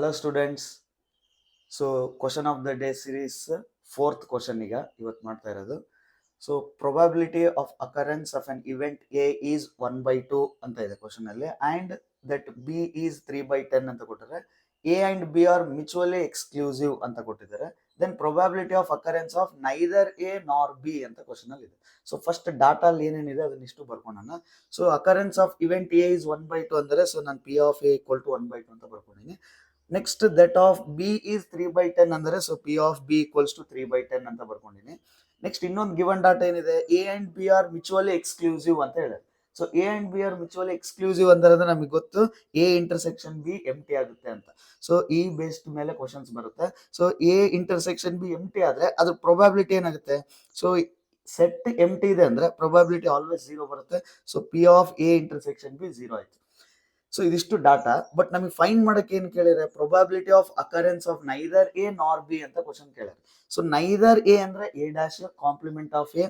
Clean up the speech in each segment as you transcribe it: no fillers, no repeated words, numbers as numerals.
Hello students. So question of the day series fourth question ಈಗ ಇವತ್ತು ಮಾಡ್ತಾ ಇರೋದು. So probability of occurrence of an event A is 1/2 ಅಂತ ಇದೆ question ಅಲ್ಲಿ, and that B is 3/10 ಅಂತ ಕೊಟ್ಟಿದ್ದಾರೆ. A and B are mutually exclusive ಅಂತ ಕೊಟ್ಟಿದ್ದಾರೆ. Then probability of occurrence of neither A nor B ಅಂತ ಕ್ವಶನ್ ಅಲ್ಲಿ ಇದೆ. ಸೊ ಫಸ್ಟ್ ಡಾಟಾ ಅಲ್ಲಿ ಏನೇನಿದೆ ಅದನ್ನ ಇಷ್ಟು ಬರ್ಕೊಳ್ಳೋಣ. So occurrence of event A is 1/2 ಅಂದರೆ ಸೊ ನಾನು P of A equal to 1/2 ಅಂತ ಬರ್ಕೊಂಡಿನಿ. Next that of B is 3/10 ಅಂದರೆ so P of B equals to 3/10 ಅಂತ ಬರ್ಕೊಂಡಿನಿ. ನೆಕ್ಸ್ಟ್ ಇನ್ನೊಂದು ಗಿವನ್ ಡಾಟಾ ಏನಿದೆ, A and B are mutually exclusive ಅಂತ ಹೇಳಿದೆ. So A and B are mutually exclusive ಅಂದ್ರೆ ನಮಗೆ ಗೊತ್ತು ಎ ಇಂಟರ್ಸೆಕ್ಷನ್ ಬಿ ಎಂಟಿ ಆಗುತ್ತೆ ಅಂತ. ಸೊ ಈ ಬೇಸ್ಡ್ ಮೇಲೆ ಕ್ವಶನ್ಸ್ ಬರುತ್ತೆ. ಸೊ ಎ ಇಂಟರ್ಸೆಕ್ಷನ್ ಬಿ ಎಂಟಿ ಆದ್ರೆ ಅದ್ರ ಪ್ರೊಬಾಬಿಲಿಟಿ ಏನಾಗುತ್ತೆ, ಸೊ ಸೆಟ್ ಎಂಟಿ ಇದೆ ಅಂದ್ರೆ ಪ್ರೊಬಾಬಿಲಿಟಿ ಆಲ್ವೇಸ್ 0 ಬರುತ್ತೆ. So P of A intersection B 0 ಆಯ್ತು. ಸೊ ಇದಿಷ್ಟು ಡಾಟಾ. ಬಟ್ ನಮಗೆ ಫೈಂಡ್ ಮಾಡಕ್ಕೆ ಏನ್ ಕೇಳಿದ್ರೆ, probability of occurrence of neither A nor B ಅಂತ ಕ್ವಶನ್ ಕೇಳಿದ್ರೆ. ಸೊ ನೈದರ್ ಎ ಅಂದ್ರೆ A dash complement of A,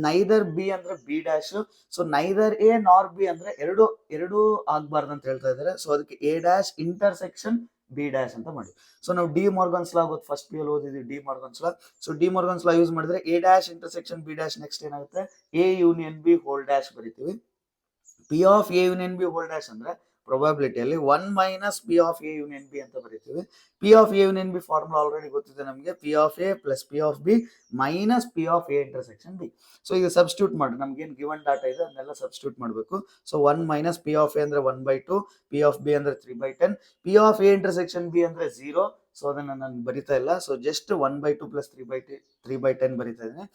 neither B ಅಂದ್ರೆ B dash. So neither A nor B ಅಂದ್ರೆ ಎರಡು ಆಗ್ಬಾರ್ದು ಅಂತ ಹೇಳ್ತಾ ಇದಾರೆ. ಸೊ ಅದಕ್ಕೆ A dash intersection B dash ಅಂತ ಮಾಡಿ. ಸೊ ನಾವು ಡಿ ಮಾರ್ಗನ್ಸ್ ಲಾ ಗೊತ್ತು, ಫಸ್ಟ್ ಪಿ ಅಲ್ಲಿ ಓದಿದ್ವಿ De Morgan's law. So De Morgan's law use ಮಾಡಿದ್ರೆ A dash intersection B dash next ಏನಾಗುತ್ತೆ, A union B whole dash ಬರಿತೀವಿ. P of A union B whole dash ಅಂದ್ರೆ ಪ್ರೊಬಾಬಿಲಿಟಿಯಲ್ಲಿ 1 minus P of A union B ಅಂತ ಬರೀತೀವಿ. P of A union B formula already ಗೊತ್ತಿದೆ ನಮಗೆ, P of A plus P of B minus P of A intersection B. So ಈಗ substitute ಮಾಡಿ, ನಮ್ಗೆ ಏನು ಗಿವನ್ ಡಾಟಾ ಇದೆ ಅದನ್ನೆಲ್ಲ ಸಬ್ಸ್ಟಿಟ್ಯೂಟ್ ಮಾಡಬೇಕು. So 1 minus P of A ಅಂದ್ರೆ 1/2, ಪಿ ಆಫ್ ಬಿ ಅಂದ್ರೆ 3/10, P of A intersection B ಅಂದ್ರೆ 0. ಸೊ ಅದನ್ನ ನಾನು ಬರಿತಾ ಇಲ್ಲ. ಸೊ ಜಸ್ಟ್ 1/2 ಪ್ಲಸ್ 3/10 ಬರಿತಾ ಇದ್ದೀನಿ.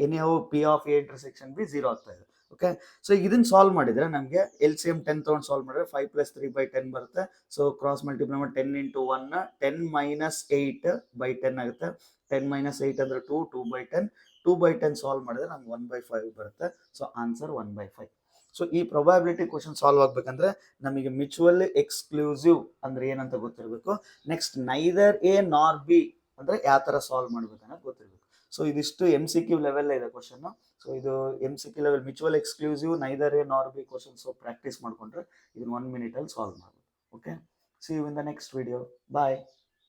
Any how P of A intersection B 0 ಆಗ್ತಾ ಇದೆ. ಓಕೆ, ಸೊ ಇದನ್ನ ಸಾಲ್ವ್ ಮಾಡಿದ್ರೆ ನಮಗೆ ಎಲ್ ಸಿ ಎಂ 10 ತಗೊಂಡು ಸಾಲ್ವ್ ಮಾಡಿದ್ರೆ 5 ಪ್ಲಸ್ 3/10 ಬರುತ್ತೆ. ಸೊ ಕ್ರಾಸ್ ಮಲ್ಟಿಪ್ಲೈ ಮಾಡಿ 10 ಇಂಟು 1 10 ಮೈನಸ್ 8/10 ಆಗುತ್ತೆ. 10 ಮೈನಸ್ 8 ಅಂದ್ರೆ 2/10. 2/10 ಸಾಲ್ವ್ ಮಾಡಿದ್ರೆ ನಮ್ಗೆ 1/5 ಬರುತ್ತೆ. So answer 1/5. ಸೊ ಈ ಪ್ರೊಬಾಬಿಲಿಟಿ ಕ್ವಶನ್ ಸಾಲ್ವ್ ಆಗ್ಬೇಕಂದ್ರೆ ನಮಗೆ ಮ್ಯೂಚುವಲಿ ಎಕ್ಸ್ಕ್ಲೂಸಿವ್ ಅಂದ್ರೆ ಏನಂತ ಗೊತ್ತಿರಬೇಕು. Next neither A nor B ಅಂದ್ರೆ ಯಾವ ತರ ಸಾಲ್ವ್ ಮಾಡ್ಬೇಕನ್ನೋದು ಗೊತ್ತಿರಬೇಕು. ಸೊ ಇದಿಷ್ಟು MCQ ಲೆವೆಲ್ ಇದೆ ಕ್ವಶನ್. ಸೊ ಇದು MCQ level mutual exclusive neither A nor B question. So practice ಮಾಡ್ಕೊಂಡ್ರೆ ಇದನ್ನ 1 ಮಿನಿಟ್ ಅಲ್ಲಿ ಸಾಲ್ವ್ ಮಾಡ್ಬೋದು. Okay, see you in the next video. Bye.